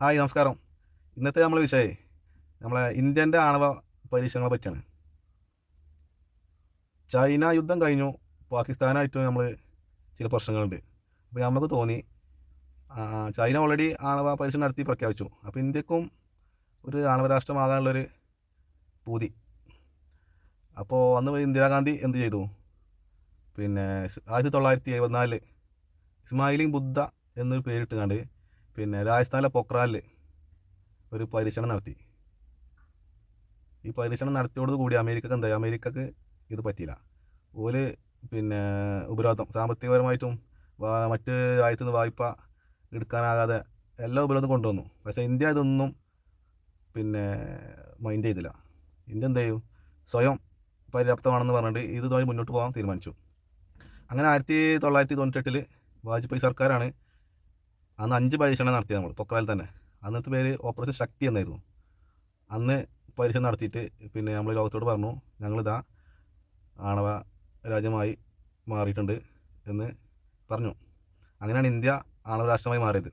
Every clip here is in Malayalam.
ഹായ് നമസ്കാരം. ഇന്നത്തെ നമ്മളെ വിഷയം നമ്മളെ ഇന്ത്യൻ്റെ ആണവ പരീക്ഷണങ്ങളെ പറ്റിയാണ്. ചൈന യുദ്ധം കഴിഞ്ഞു, പാകിസ്ഥാനായിട്ട് നമ്മൾ ചില പ്രശ്നങ്ങളുണ്ട്. അപ്പോൾ നമുക്ക് തോന്നി ചൈന ഓൾറെഡി ആണവ പരീക്ഷണം നടത്തി പ്രഖ്യാപിച്ചു. അപ്പോൾ ഇന്ത്യക്കും ഒരു ആണവ രാഷ്ട്രമാകാനുള്ളൊരു പൂതി. അപ്പോൾ അന്ന് ഇന്ദിരാഗാന്ധി എന്ത് ചെയ്തു? 1974 ഇസ്മായിലി ബുദ്ധ എന്നൊരു പേരിട്ട് കണ്ട് രാജസ്ഥാനിലെ പൊക്രാനിൽ ഒരു പരീക്ഷണം നടത്തി. ഈ പരീക്ഷണം നടത്തിയോടുകൂടി അമേരിക്കക്ക് എന്തായി? അമേരിക്കക്ക് ഇത് പറ്റിയില്ല. ഓല് ഉപരോധം സാമ്പത്തികപരമായിട്ടും മറ്റ് രാജ്യത്തു നിന്ന് വായ്പ എടുക്കാനാകാതെ എല്ലാ ഉപരോധം കൊണ്ടുവന്നു. പക്ഷേ ഇന്ത്യ ഇതൊന്നും മൈൻഡ് ചെയ്തില്ല. ഇന്ത്യ എന്ത് ചെയ്യും? സ്വയം പര്യാപ്തമാണെന്ന് പറഞ്ഞിട്ട് ഇതുമായി മുന്നോട്ട് പോകാൻ തീരുമാനിച്ചു. അങ്ങനെ 1998 വാജ്പേയി സർക്കാരാണ് അന്ന് 5 പരീക്ഷണം നടത്തിയത്. നമ്മൾ പൊക്രാനിൽ തന്നെ. അന്നത്തെ പേര് ഓപ്പറേഷൻ ശക്തി എന്നായിരുന്നു. അന്ന് പരീക്ഷണം നടത്തിയിട്ട് നമ്മൾ ലോകത്തോട് പറഞ്ഞു, ഞങ്ങളിതാ ആണവ രാജ്യമായി മാറിയിട്ടുണ്ട് എന്ന് പറഞ്ഞു. അങ്ങനെയാണ് ഇന്ത്യ ആണവ രാഷ്ട്രമായി മാറിയത്.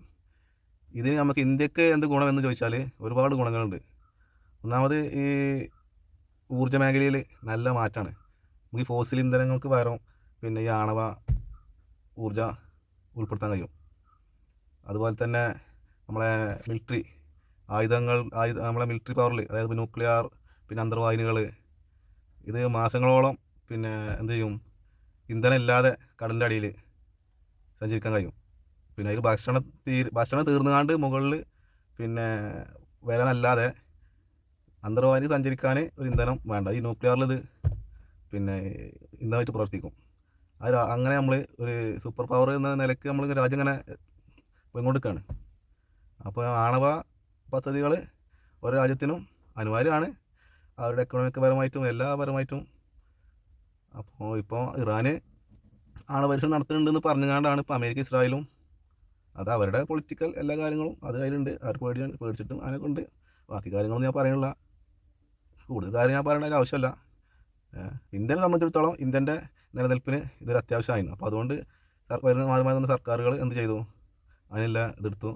ഇതിന് നമുക്ക് ഇന്ത്യക്ക് എന്ത് ഗുണമെന്ന് ചോദിച്ചാൽ ഒരുപാട് ഗുണങ്ങളുണ്ട്. ഒന്നാമത് ഈ ഊർജ്ജ മേഖലയിൽ നല്ല മാറ്റമാണ്. നമുക്ക് ഈ ഫോസിൽ ഇന്ധനങ്ങൾക്ക് പകരം ഈ ആണവ ഊർജ്ജ ഉൾപ്പെടുത്താൻ കഴിയും. അതുപോലെ തന്നെ നമ്മളെ മിലിറ്ററി നമ്മളെ മിലിറ്ററി പവറിൽ, അതായത് ന്യൂക്ലിയർ അന്തർവാഹിനികൾ, ഇത് മാസങ്ങളോളം എന്ത് ചെയ്യും? ഇന്ധനം ഇല്ലാതെ കടലിൻ്റെ അടിയിൽ സഞ്ചരിക്കാൻ കഴിയും. അതിൽ ഭക്ഷണം തീർന്നുകാണ്ട് മുകളിൽ വരാനല്ലാതെ അന്തർവാഹിനി സഞ്ചരിക്കാൻ ഒരു ഇന്ധനം വേണ്ട. ഈ ന്യൂക്ലിയറിൽ ഇത് ഇന്ധനമായിട്ട് പ്രവർത്തിക്കും. അത് അങ്ങനെ നമ്മൾ ഒരു സൂപ്പർ പവർ എന്ന നിലയ്ക്ക് നമ്മൾ രാജ്യം ഇങ്ങനെ പോയിക്കൊണ്ടിരിക്കുകയാണ്. അപ്പോൾ ആണവ പദ്ധതികൾ ഓരോ രാജ്യത്തിനും അനിവാര്യമാണ്, അവരുടെ എക്കണോമിക് പരമായിട്ടും എല്ലാ പരമായിട്ടും. ഇപ്പോൾ ഇറാന് ആണവ പരീക്ഷണം നടത്തുന്നുണ്ടെന്ന് പറഞ്ഞുകൊണ്ടാണ് ഇപ്പോൾ അമേരിക്ക ഇസ്രായേലും, അത് അവരുടെ പൊളിറ്റിക്കൽ എല്ലാ കാര്യങ്ങളും അത് അതിലുണ്ട്. അവർ പേടിച്ചിട്ടും അതിനെ കൊണ്ട് ബാക്കി കാര്യങ്ങളൊന്നും ഞാൻ പറയുന്നില്ല. കൂടുതൽ കാര്യം ഞാൻ പറയേണ്ട ആവശ്യമില്ല. ഇന്ത്യനെ സംബന്ധിച്ചിടത്തോളം ഇന്ത്യൻ്റെ നിലനിൽപ്പിന് ഇതൊരു അത്യാവശ്യമായിരുന്നു. അപ്പോൾ അതുകൊണ്ട് മാറി മാറി സർക്കാരുകൾ എന്ത് ചെയ്തു? അതിനെല്ലാം ഇതെടുത്തു.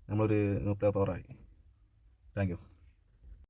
നമ്മളൊരു ന്യൂക്ലിയർ പവറായി. Thank you.